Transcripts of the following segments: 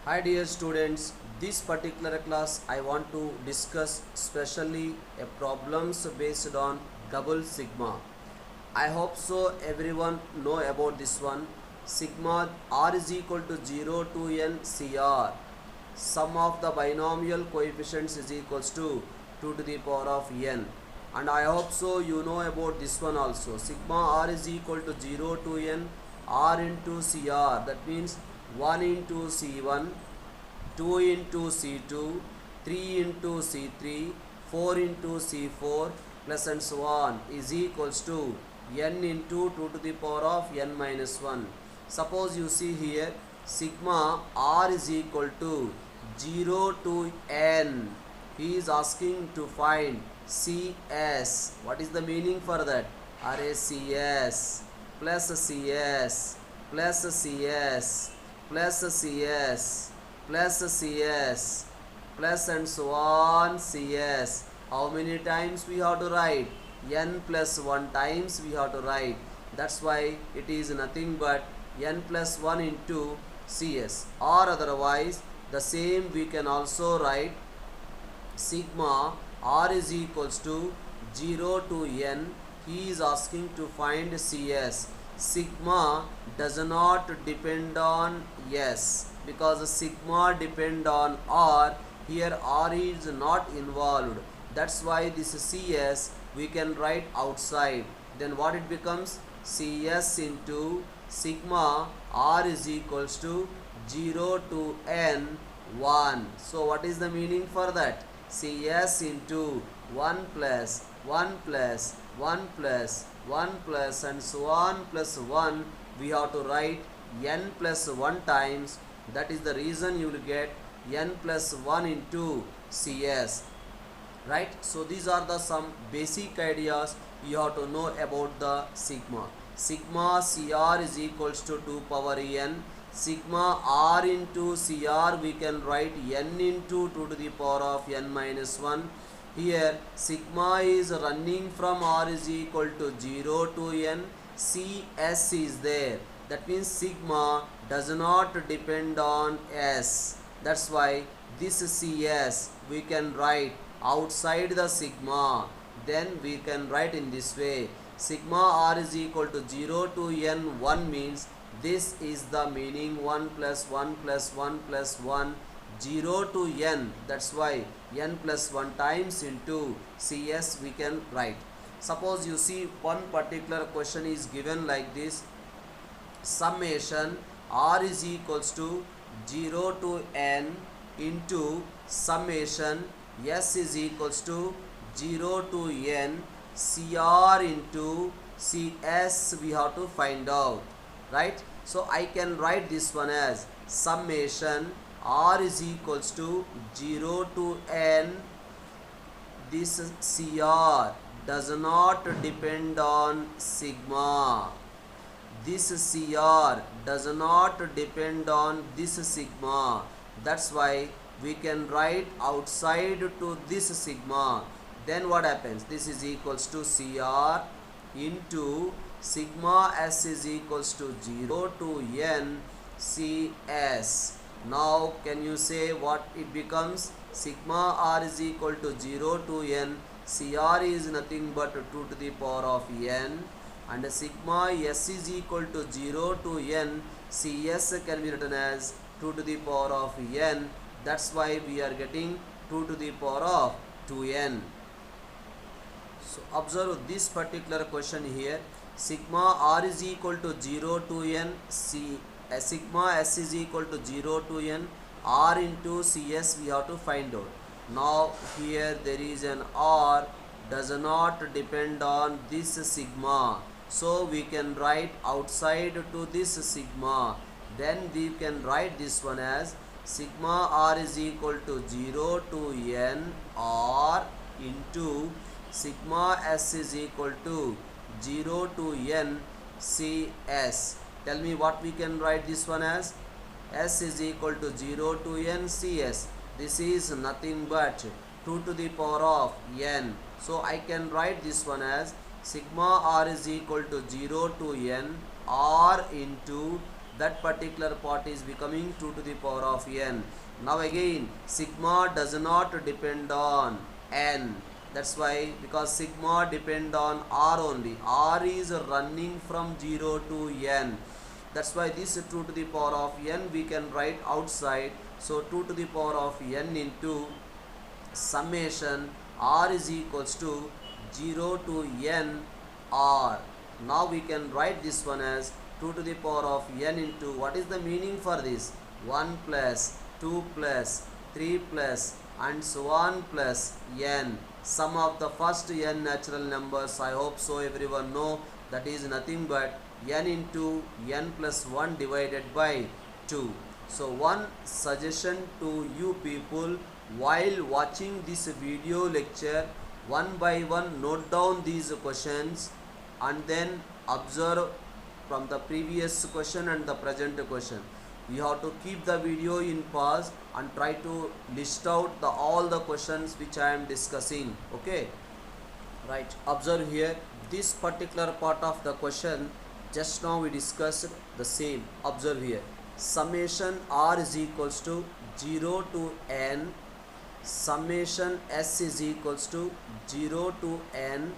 Hi dear students, this particular class I want to discuss specially a problems based on double sigma. I hope so everyone know about this one. Sigma r is equal to 0 to n CR. Sum of the binomial coefficients is equals to 2 to the power of n. And I hope so you know about this one also. Sigma r is equal to 0 to n r into CR. That means 1 into C1, 2 into C2, 3 into C3, 4 into C4 plus and so on is equals to n into 2 to the power of n minus 1. Suppose you see here sigma r is equal to 0 to n. He is asking to find CS. What is the meaning for that? RACS plus CS plus CS plus CS plus CS plus and so on CS. How many times we have to write? N plus 1 times we have to write. That's why it is nothing but n plus 1 into CS, or otherwise the same we can also write sigma r is equals to 0 to n. He is asking to find CS. Sigma does not depend on S because sigma depend on r. Here r is not involved. That's why this CS we can write outside. Then what it becomes? CS into sigma r is equals to 0 to n 1. So what is the meaning for that? CS into 1 plus 1 plus 1 plus 1 plus and so on plus 1, we have to write n plus 1 times. That is the reason you will get n plus 1 into CS, right? So these are the some basic ideas you have to know about the sigma. Sigma CR is equals to 2 power n. Sigma r into CR we can write n into 2 to the power of n minus 1. Here sigma is running from r is equal to 0 to n. CS is there. That means sigma does not depend on S. That's why this CS we can write outside the sigma. Then we can write in this way. Sigma r is equal to 0 to n 1 means this is the meaning 1 plus 1 plus 1 plus 1 0 to n. That's why n plus 1 times into CS we can write. Suppose you see one particular question is given like this. Summation r is equals to 0 to n into summation s is equals to 0 to n CR into CS we have to find out, right? So I can write this one as summation r is equals to 0 to n. This CR does not depend on sigma. This CR does not depend on this sigma. That's why we can write outside to this sigma. Then what happens? This is equals to CR into sigma S is equals to 0 to n CS. Now can you say what it becomes? Sigma r is equal to 0 to n. CR is nothing but 2 to the power of n, and sigma s is equal to 0 to n. CS can be written as 2 to the power of n. That's why we are getting 2 to the power of 2n. So observe this particular question here. Sigma r is equal to 0 to n. Sigma s is equal to 0 to n. R into CS we have to find out. Now here there is an R does not depend on this sigma. So we can write outside to this sigma. Then we can write this one as sigma r is equal to 0 to n r into sigma s is equal to 0 to n CS. Tell me what we can write this one as. S is equal to 0 to n CS. This is nothing but 2 to the power of n. So I can write this one as sigma r is equal to 0 to n r into that particular part is becoming 2 to the power of n. Now again, sigma does not depend on n. That's why, because sigma depend on r only. R is running from 0 to n. That's why this 2 to the power of n we can write outside. So 2 to the power of n into summation r is equals to 0 to n r. Now we can write this one as 2 to the power of n into, what is the meaning for this? 1 plus 2 plus 3 plus and so on plus n. Sum of the first n natural numbers, I hope so everyone know, that is nothing but n into n plus 1 divided by 2. So one suggestion to you people, while watching this video lecture, one by one note down these questions and then observe from the previous question and the present question. You have to keep the video in pause and try to list out all the questions which I am discussing. Okay, right, observe here this particular part of the question. Just now we discussed the same. Observe here, summation r is equals to 0 to n, summation s is equals to 0 to n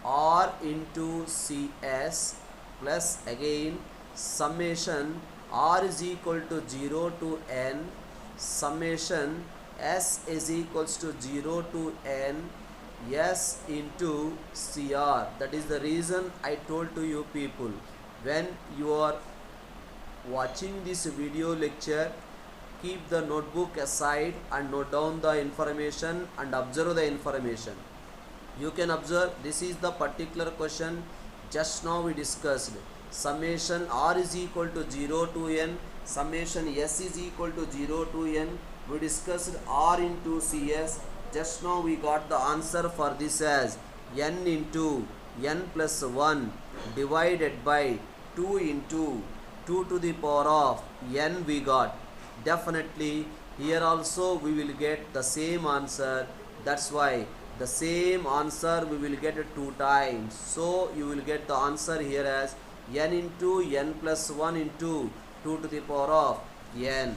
r into cs, plus again summation r is equal to 0 to n, summation s is equals to 0 to n s into cr. That is the reason I told to you people, when you are watching this video lecture, keep the notebook aside and note down the information and observe the information. You can observe, this is the particular question just now we discussed. Summation r is equal to 0 to n, summation s is equal to 0 to n. We discussed r into cs. Just now we got the answer for this as n into n plus 1 divided by 2 into 2 to the power of n we got. Definitely here also we will get the same answer. That's why the same answer we will get 2 times. So you will get the answer here as n into n plus 1 into 2 to the power of n.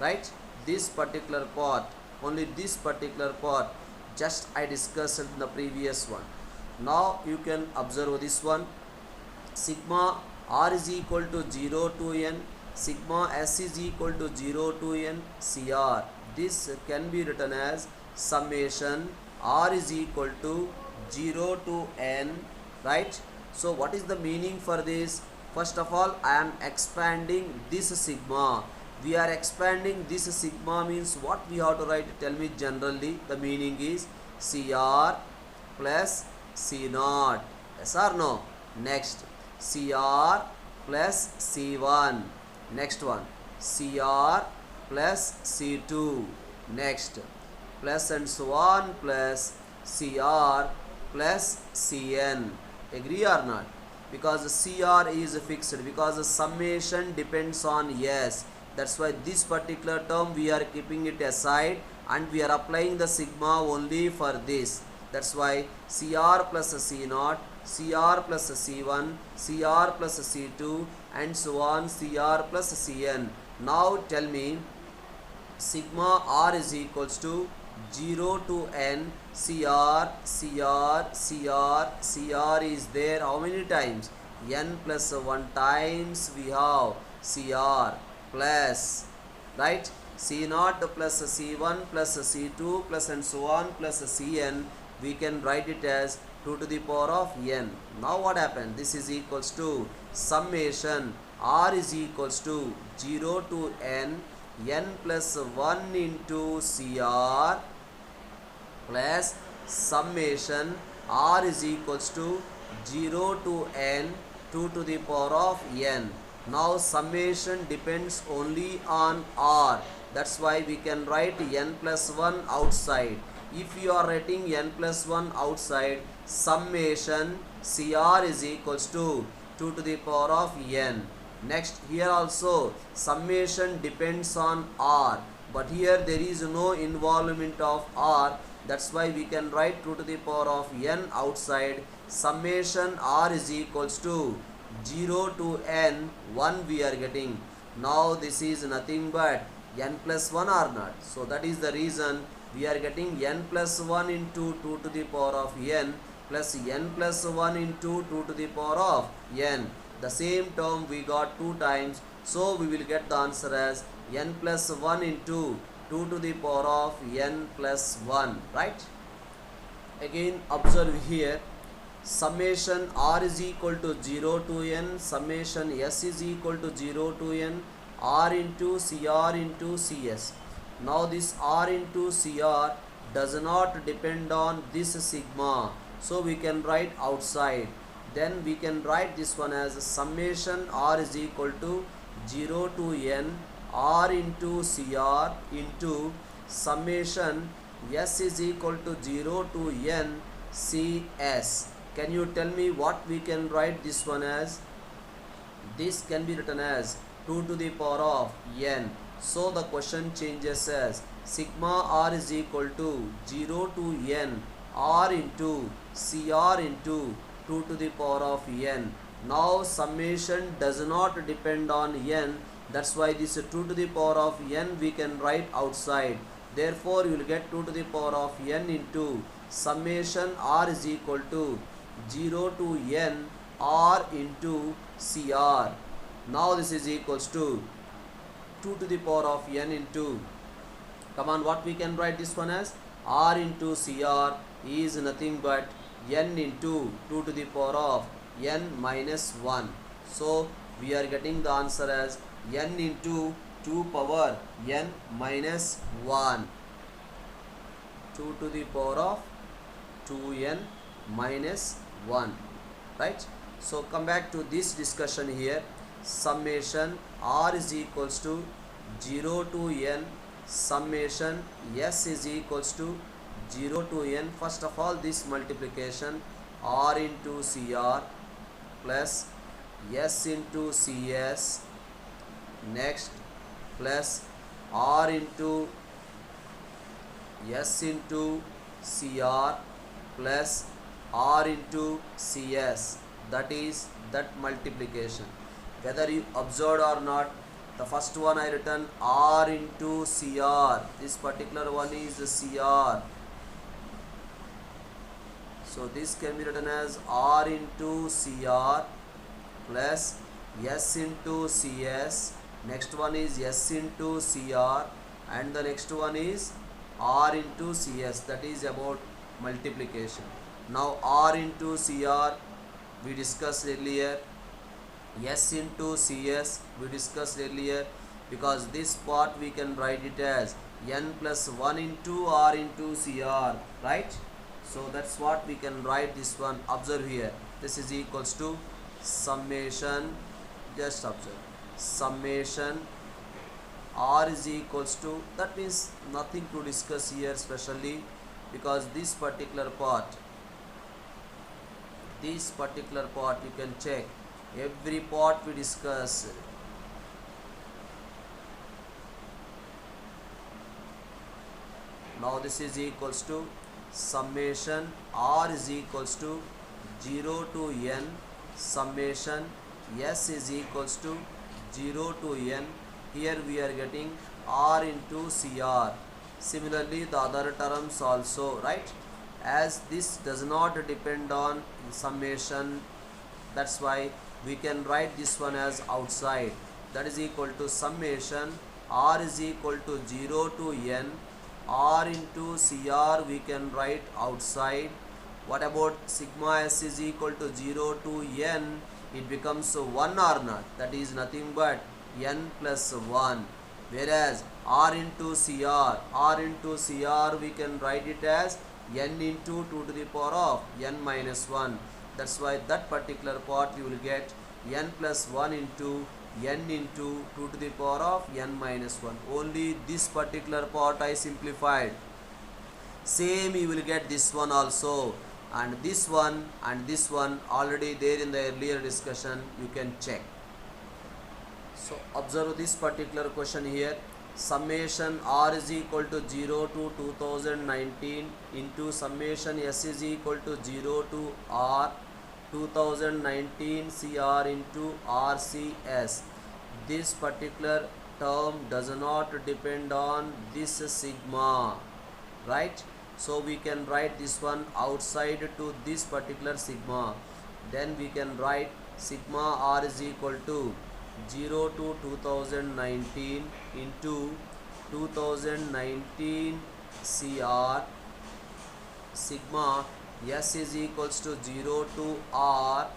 Right? This particular part, only this particular part just I discussed in the previous one. Now you can observe this one. Sigma r is equal to 0 to n, sigma s is equal to 0 to n cr. This can be written as summation r is equal to 0 to n, right? So what is the meaning for this? First of all, I am expanding this sigma. We are expanding this sigma means what we have to write? Tell me generally. The meaning is cr plus c naught. Yes or no? Next, cr plus c1. Next one, cr plus c2. Next, plus and so on plus cr plus cn. Agree or not? Because cr is fixed, because the summation depends on s. That's why this particular term we are keeping it aside and we are applying the sigma only for this. That's why cr plus c0, cr plus c1, cr plus c2 and so on, cr plus cn. Now tell me, sigma r is equals to 0 to n, cr is there how many times? N plus 1 times we have cr plus, right? c0 plus c1 plus c2 plus and so on plus cn. We can write it as 2 to the power of n. Now what happened? This is equals to summation r is equals to 0 to n plus 1 into cr plus summation r is equals to 0 to n 2 to the power of n. Now summation depends only on r. That's why we can write n plus 1 outside. If you are writing n plus 1 outside, summation cr is equals to 2 to the power of n. Next, here also summation depends on r, but here there is no involvement of r. That's why we can write 2 to the power of n outside. Summation r is equals to 0 to n 1 we are getting. Now this is nothing but n plus 1 or not. So that is the reason we are getting n plus 1 into 2 to the power of n plus n plus 1 into 2 to the power of n. The same term we got 2 times. So we will get the answer as n plus 1 into 2 to the power of n plus 1. Right? Again observe here, summation r is equal to 0 to n, summation s is equal to 0 to n, r into cr into cs. Now this r into cr does not depend on this sigma, so we can write outside. Then we can write this one as summation r is equal to 0 to n r into cr into summation s is equal to 0 to n cs. Can you tell me what we can write this one as? This can be written as 2 to the power of n. So the question changes as sigma r is equal to 0 to n r into cr into 2 to the power of n. Now summation does not depend on n. That's why this 2 to the power of n we can write outside. Therefore you will get 2 to the power of n into summation r is equal to 0 to n r into cr. Now this is equals to 2 to the power of n into, come on, what we can write this one as? R into cr is nothing but n into 2 to the power of n minus 1. So we are getting the answer as n into 2 power n minus 1. 2 to the power of 2n minus 1. Right? So come back to this discussion here. Summation r is equals to 0 to n, summation s is equals to 0 to n. First of all, this multiplication r into cr plus s into cs, next plus r into s into cr plus r into cs. That is that multiplication. Whether you observed or not, the first one I written r into cr. This particular one is cr. So this can be written as r into cr plus s into cs. Next one is s into cr, and the next one is r into cs. That is about multiplication. Now r into cr we discussed earlier, s into cs we discussed earlier, because this part we can write it as n plus 1 into r into cr, right? So that's what we can write this one. Observe here, this is equals to summation, just observe, summation r is equals to, that means nothing to discuss here specially, because this particular part you can check, every part we discuss. Now this is equals to summation r is equals to 0 to n, summation s is equals to 0 to n. Here we are getting r into cr. Similarly the other terms also, right? As this does not depend on summation, that's why we can write this one as outside. That is equal to summation r is equal to 0 to n, r into cr we can write outside. What about sigma s is equal to 0 to n? It becomes 1 or not? That is nothing but n plus 1. Whereas r into cr we can write it as n into 2 to the power of n minus 1. That's why that particular part you will get n plus 1 into n into 2 to the power of n minus 1. Only this particular part I simplified. Same you will get this one also, and this one already there in the earlier discussion, you can check. So observe this particular question here. Summation r is equal to 0 to 2019 into summation s is equal to 0 to r 2019 cr into rcs. this particular term does not depend on this sigma, right? So we can write this one outside to this particular sigma. Then we can write sigma r is equal to 0 to 2019 into 2019 CR sigma s is equals to 0 to r,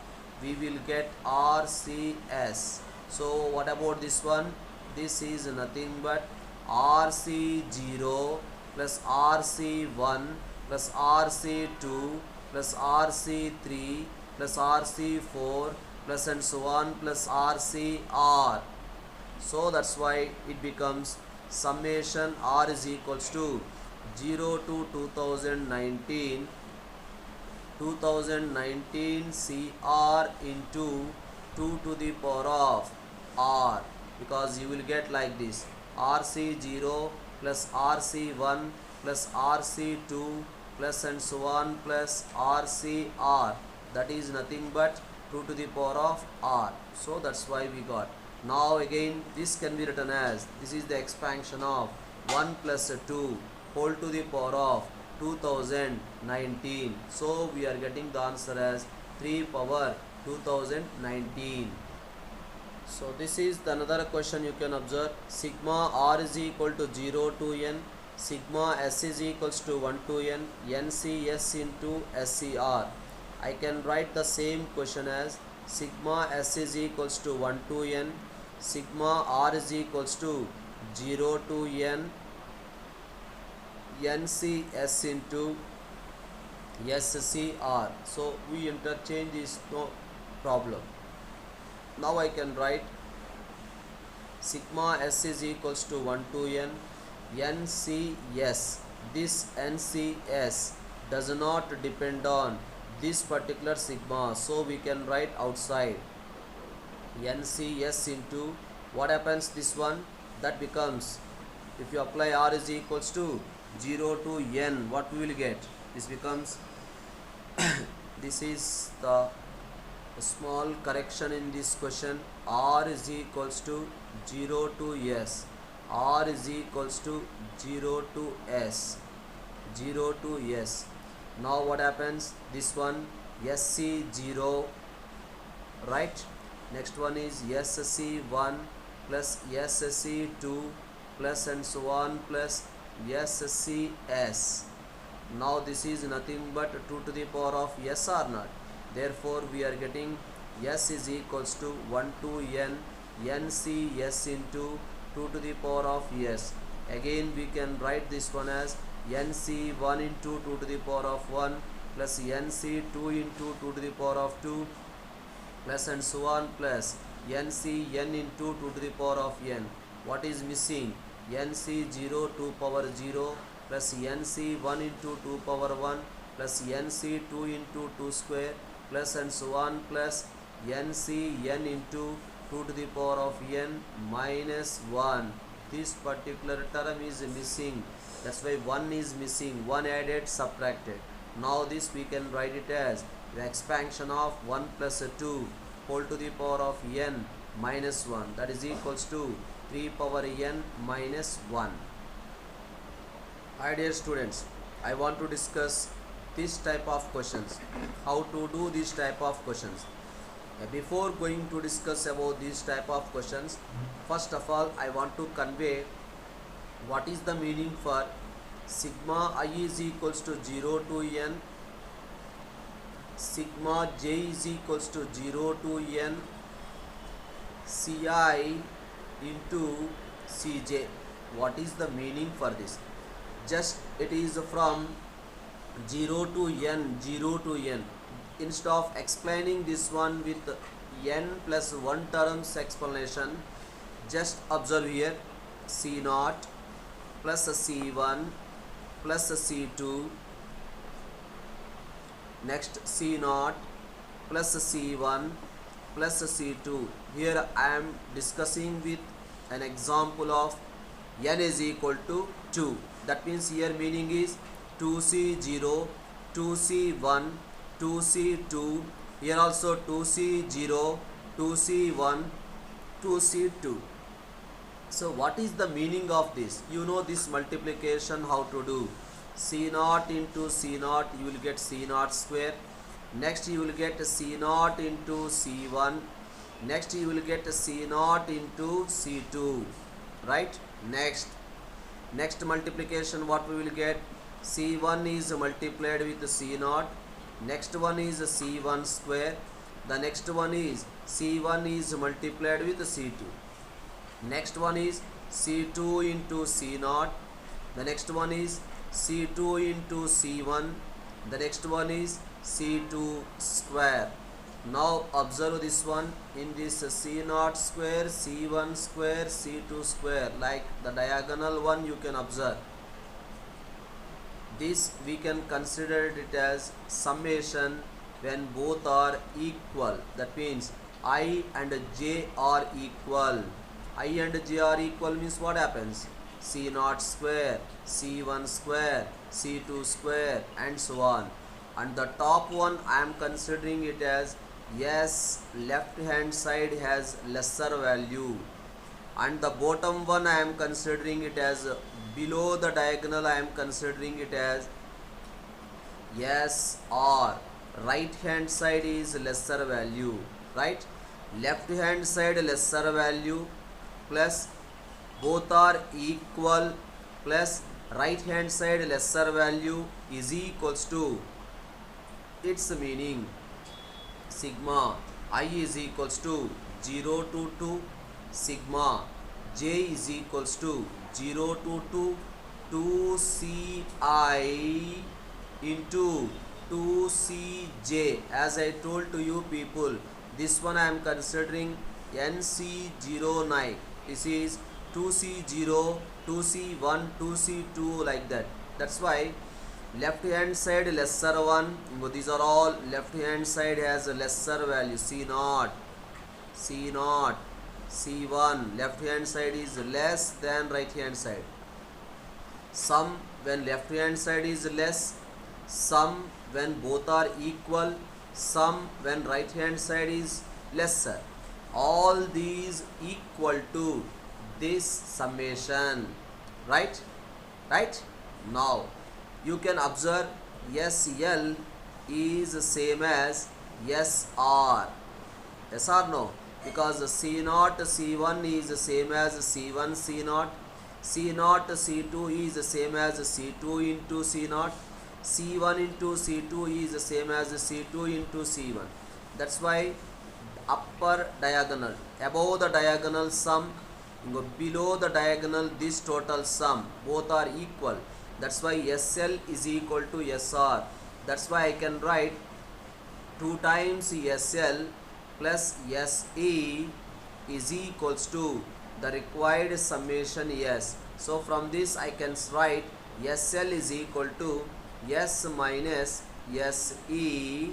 we will get RCS. So what about this one? This is nothing but RC0 plus RC1 plus RC2 plus RC3 plus RC4 plus and so on plus RCR. So that's why it becomes summation R is equals to 0 to 2019 CR into 2 to the power of R, because you will get like this RC0 plus RC1 plus RC2 plus and so on plus RCR, that is nothing but 2 to the power of R. So that's why we got. Now again this can be written as, this is the expansion of 1 plus 2 whole to the power of 2019. So we are getting the answer as 3 power 2019. So this is the another question you can observe. Sigma r is equal to 0 to n, sigma s is equals to 1 to n, NCS into SCR. I can write the same question as sigma s is equals to 1 to n, sigma r is equals to 0 to n, NCS into SCR. So we interchange is no problem. Now I can write sigma s is equals to 1 to n, NCS. This NCS does not depend on this particular sigma, so we can write outside NCS into what happens, this one, that becomes, if you apply R is equals to 0 to n, what we will get? This becomes this is the small correction in this question. R is equals to 0 to s, R is equals to 0 to s, 0 to s. Now what happens? This one SC0, right? Next one is SC1 plus SC2 plus and so on plus SCS. Now this is nothing but 2 to the power of s or not. Therefore we are getting s is equals to 1 to n NCS into 2 to the power of s. Again we can write this one as NC1 into 2 to the power of 1 plus NC2 into 2 to the power of 2 plus and so on plus NCn into 2 to the power of n. What is missing? NC0 2 power 0 plus NC1 into 2 power 1 plus NC2 into 2 square plus and so on plus NCn into 2 to the power of n minus 1. This particular term is missing, that's why 1 is missing, 1 added, subtracted. Now this we can write it as the expansion of 1 plus 2 whole to the power of n minus 1, that is equals to 3 power n minus 1. Hi dear students, I want to discuss this type of questions, how to do this type of questions. Before going to discuss about this type of questions, first of all I want to convey what is the meaning for sigma I is equals to 0 to n, sigma j is equals to 0 to n, Ci into Cj. What is the meaning for this? Just it is from 0 to n, 0 to n. Instead of explaining this one with n plus 1 terms explanation, just observe here C0 plus C1 plus C2, next C0 plus C1 plus C2. Here I am discussing with an example of n is equal to 2. That means here meaning is 2C0, 2C1, 2C2, here also 2C0, 2C1, to C2. So what is the meaning of this? You know this multiplication how to do. C naught into C naught, you will get C naught square. Next you will get C naught into C1. Next you will get C naught into C2. Right? Next multiplication what we will get? C1 is multiplied with C naught. Next one is C1 square. The next one is C1 is multiplied with C2. Next one is C2 into C naught. The next one is C2 into C1. The next one is C2 square. Now observe this one. In this C naught square, C1 square, C2 square, like the diagonal one you can observe. This we can consider it as summation when both are equal. That means I and j are equal. I and j are equal means what happens? C naught square, C1 square, C2 square, and so on. And the top one I am considering it as yes, left hand side has lesser value. And the bottom one I am considering it as below the diagonal, I am considering it as yes or right hand side is lesser value, right? Left hand side lesser value plus both are equal plus right hand side lesser value is equals to, its meaning sigma I is equals to 0 to 2, sigma j is equals to 0 to 2, 2ci into 2cj. As I told to you people, this one I am considering NC09. This is 2c0, 2c1, 2c2 like that. That's why left hand side lesser one. These are all left hand side has a lesser value. C0, C0, C1. Left hand side is less than right hand side. Sum when left hand side is less, sum when both are equal, sum when right hand side is lesser. All these equal to this summation, right? Now you can observe SL is same as SR. Yes or no? Because C0 C1 is same as C1 C0. C0 C2 is same as C2 into C0. C1 into C2 is same as C2 into C1. That's why upper diagonal, above the diagonal sum, below the diagonal this total sum, both are equal. That's why SL is equal to SR. That's why I can write 2 times SL plus SE is equals to the required summation S. So from this I can write SL is equal to S minus SE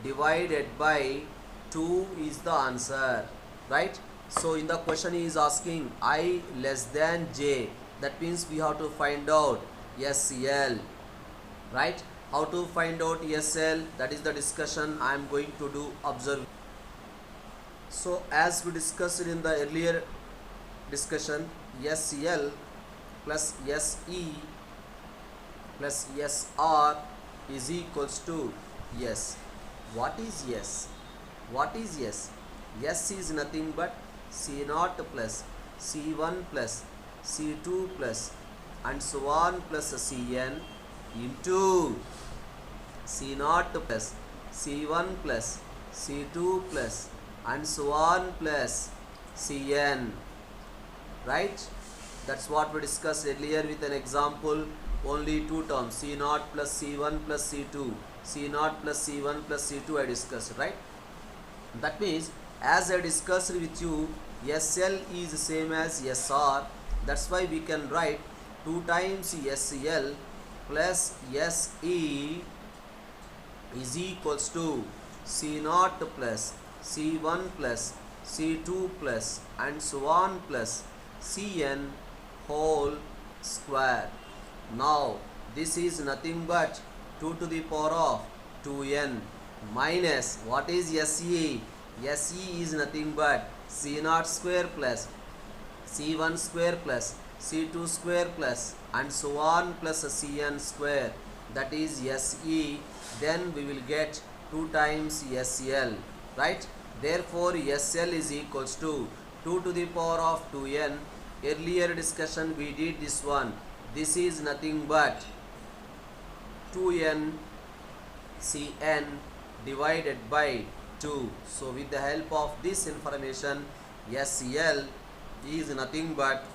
divided by 2 is the answer, right? So in the question he is asking I less than J. That means we have to find out SL, right? How to find out SL? That is the discussion I am going to do. Observe. So as we discussed in the earlier discussion, SL plus SE plus SR is equals to yes. What is yes? What is yes? Yes is nothing but C0 plus C1 plus C2 plus and so on plus Cn into C0 plus C1 plus C2 plus and so on plus Cn, right? That's what we discussed earlier with an example. Only 2 terms, C0 plus C1 plus C2, C0 plus C1 plus C2 I discussed, right? That means as I discussed with you, SL is same as SR. That's why we can write 2 times SL plus SE is equals to C0 plus C1 plus C2 plus and so on plus Cn whole square. Now this is nothing but 2 to the power of 2n minus what is SE? SE is nothing but C naught square plus C1 square plus C2 square plus and so on plus Cn square, that is Se. Then we will get 2 times Sl, right? Therefore Sl is equals to 2 to the power of 2n. Earlier discussion we did this one. This is nothing but 2n Cn divided by 2. So with the help of this information, Sl is nothing but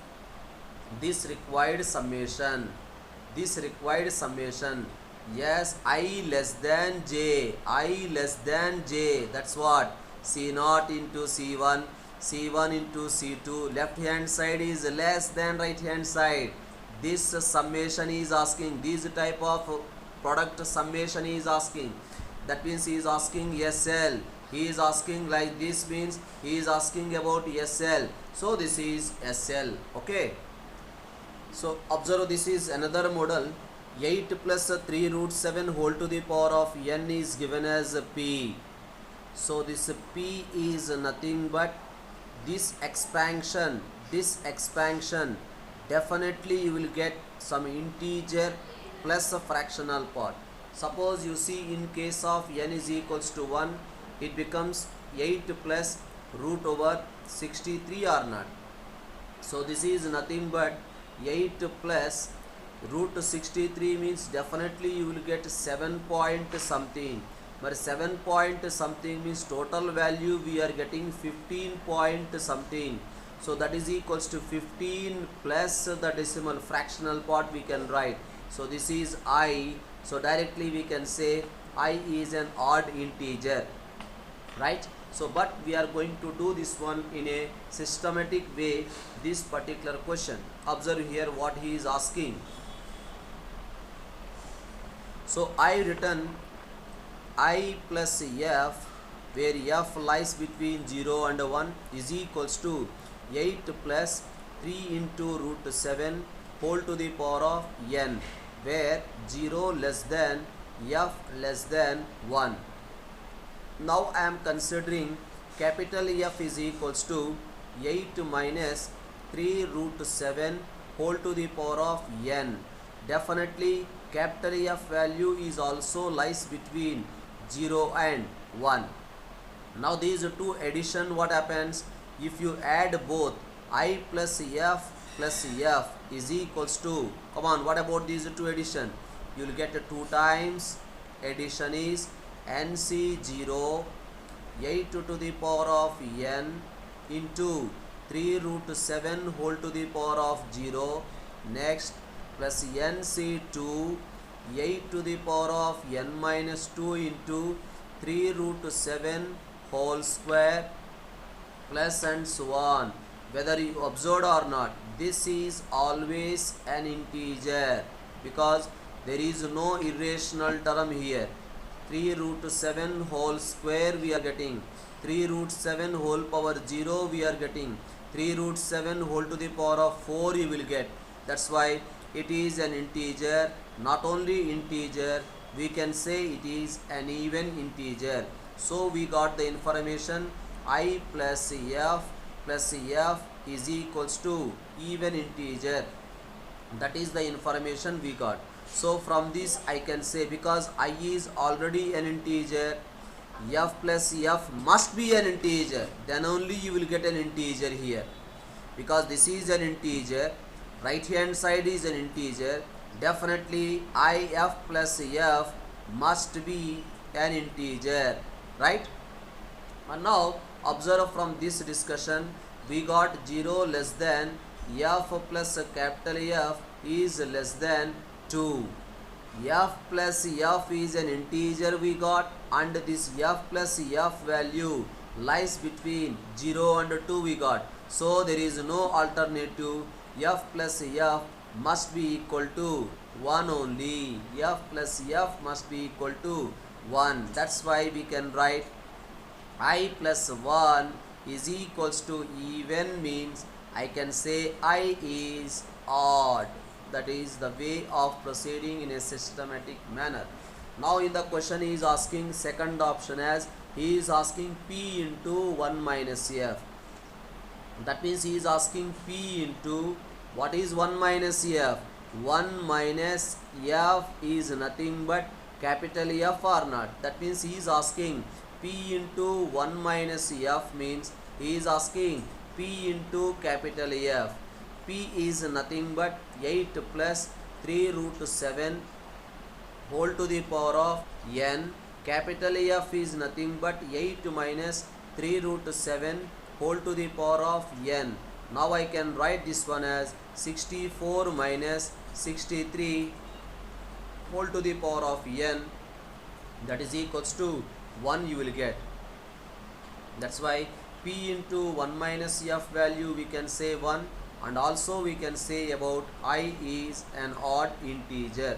this required summation. This required summation. Yes, I less than j. I less than j. That's what? C0 into C1. C1 into C2. Left hand side is less than right hand side. This summation is asking. This type of product summation is asking. That means he is asking SL. He is asking like this, means he is asking about SL. So this is SL. Okay. So observe, this is another model. 8 plus 3 root 7 whole to the power of n is given as P. So this P is nothing but this expansion. This expansion, definitely you will get some integer plus a fractional part. Suppose you see in case of n is equals to 1, it becomes 8 plus root over 63 or not. So this is nothing but 8 plus root 63 means definitely you will get 7 point something. But 7 point something means total value we are getting 15 point something. So that is equals to 15 plus the decimal fractional part we can write. So this is I. So directly we can say I is an odd integer, right? So but we are going to do this one in a systematic way, this particular question. Observe here what he is asking. So I written I plus f, where f lies between 0 and 1, is equals to 8 plus 3 into root 7 whole to the power of n, where 0 less than f less than 1. Now I am considering capital F is equals to 8 minus 3 root 7 whole to the power of n. Definitely capital F value is also lies between 0 and 1. Now these two addition, what happens? If you add both, I plus F is equals to, come on, what about these two addition? You will get 2 times addition is NC0 8 to the power of n into 3 root 7 whole to the power of 0, next plus NC2 8 to the power of n minus 2 into 3 root 7 whole square, plus and so on. Whether you observed or not, this is always an integer because there is no irrational term here. 3 root 7 whole square we are getting, 3 root 7 whole power 0 we are getting, 3 root 7 whole to the power of 4 you will get. That's why it is an integer. Not only integer, we can say it is an even integer. So we got the information I plus f is equals to even integer. That is the information we got. So from this I can say, because I is already an integer, f plus f must be an integer, then only you will get an integer here. Because this is an integer, right hand side is an integer, definitely if plus f must be an integer, right? And now observe from this discussion, we got 0 less than f plus capital F is less than 2. F plus f is an integer we got, and this f plus f value lies between 0 and 2 we got. So there is no alternative. F plus f must be equal to 1 only. F plus f must be equal to 1. That's why we can write I plus 1 is equals to even, means I can say I is odd. That is the way of proceeding in a systematic manner. Now in the question he is asking second option, as he is asking P into 1 minus f. That means he is asking p into what is 1 minus f. 1 minus f is nothing but capital F or not. That means he is asking p into 1 minus f means he is asking p into capital F. P is nothing but 8 plus 3 root 7 whole to the power of n. Capital F is nothing but 8 minus 3 root 7 whole to the power of n. Now I can write this one as 64 minus 63 whole to the power of n, that is equals to 1 you will get. That's why p into 1 minus f value we can say 1, and also we can say about I is an odd integer.